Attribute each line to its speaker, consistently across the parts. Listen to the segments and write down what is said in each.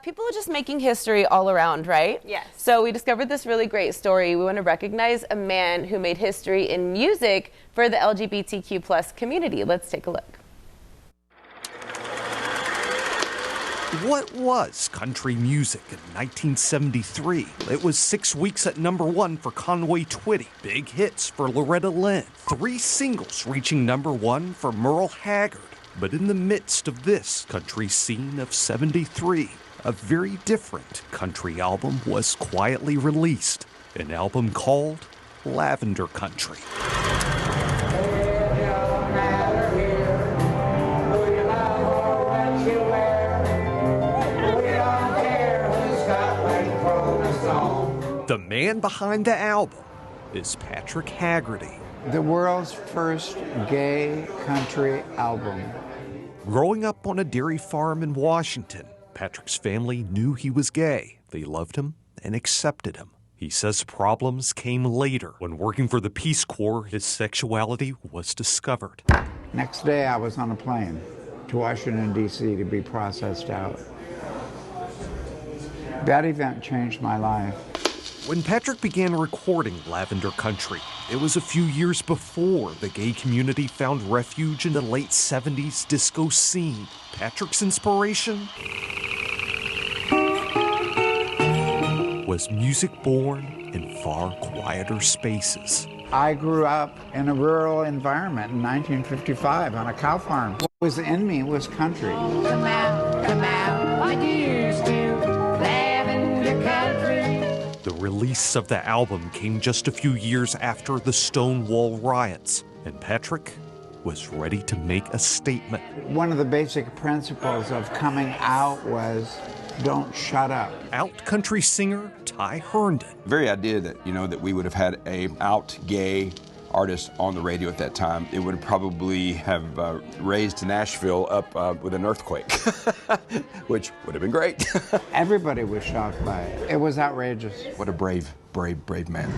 Speaker 1: people are just making history all around, right?
Speaker 2: Yes.
Speaker 1: So we discovered this really great story. We want to recognize a man who made history in music for the LGBTQ plus community. Let's take a look.
Speaker 3: What was country music in 1973? It was 6 weeks at #1 for Conway Twitty, big hits for Loretta Lynn, 3 singles reaching #1 for Merle Haggard. But in the midst of this country scene of 73, a very different country album was quietly released, an album called Lavender Country. The man behind the album is Patrick Haggerty.
Speaker 4: The world's first gay country album.
Speaker 3: Growing up on a dairy farm in Washington, Patrick's family knew he was gay. They loved him and accepted him. He says problems came later. When working for the Peace Corps, his sexuality was discovered.
Speaker 4: Next day, I was on a plane to Washington, D.C. to be processed out. That event changed my life.
Speaker 3: When Patrick began recording Lavender Country, it was a few years before the gay community found refuge in the late 70s disco scene. Patrick's inspiration was music born in far quieter spaces.
Speaker 4: I grew up in a rural environment in 1955 on a cow farm. What was in me was country.
Speaker 5: Come out, like you used to, Lavender Country.
Speaker 3: The release of the album came just a few years after the Stonewall riots, and Patrick was ready to make a statement.
Speaker 4: One of the basic principles of coming out was don't shut up.
Speaker 3: Out country singer Ty Herndon.
Speaker 6: The very idea that, that we would have had a out gay artist on the radio at that time, it would probably have raised Nashville up with an earthquake, which would have been great.
Speaker 4: Everybody was shocked by it. It was outrageous.
Speaker 6: What a brave, brave, brave man.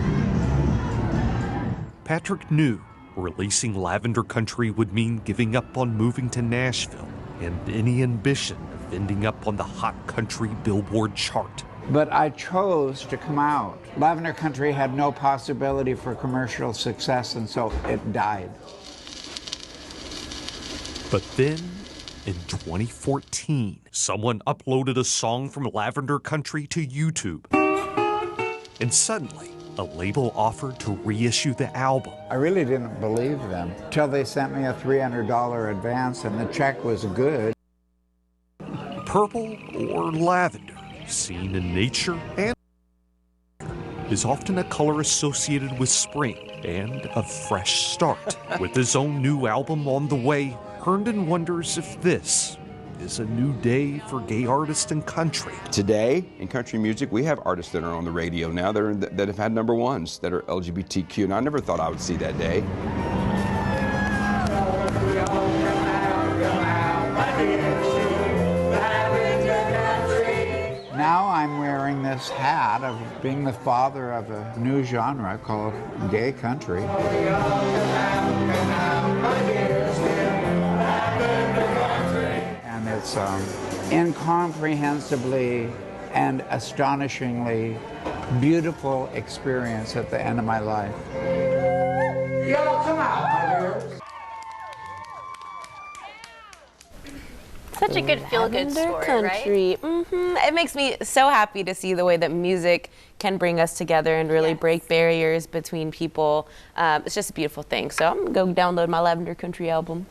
Speaker 3: Patrick knew releasing Lavender Country would mean giving up on moving to Nashville and any ambition of ending up on the hot country Billboard chart.
Speaker 4: But I chose to come out. Lavender Country had no possibility for commercial success, and so it died.
Speaker 3: But then, in 2014, someone uploaded a song from Lavender Country to YouTube. And suddenly, a label offered to reissue the album.
Speaker 4: I really didn't believe them till they sent me a $300 advance, and the check was good.
Speaker 3: Purple or lavender, seen in nature and is often a color associated with spring and a fresh start. With his own new album on the way, Herndon wonders if this is a new day for gay artists in country.
Speaker 6: Today, in country music, we have artists that are on the radio now that have had #1s that are LGBTQ, and I never thought I would see that day.
Speaker 4: Now I'm wearing this hat of being the father of a new genre called gay country. And it's incomprehensibly and astonishingly beautiful experience at the end of my life. Y'all come out, my dears.
Speaker 2: Such a good feel-good story,
Speaker 1: Country.
Speaker 2: right?
Speaker 1: It makes me so happy to see the way that music can bring us together and really break barriers between people. It's just a beautiful thing. So I'm going to go download my Lavender Country album.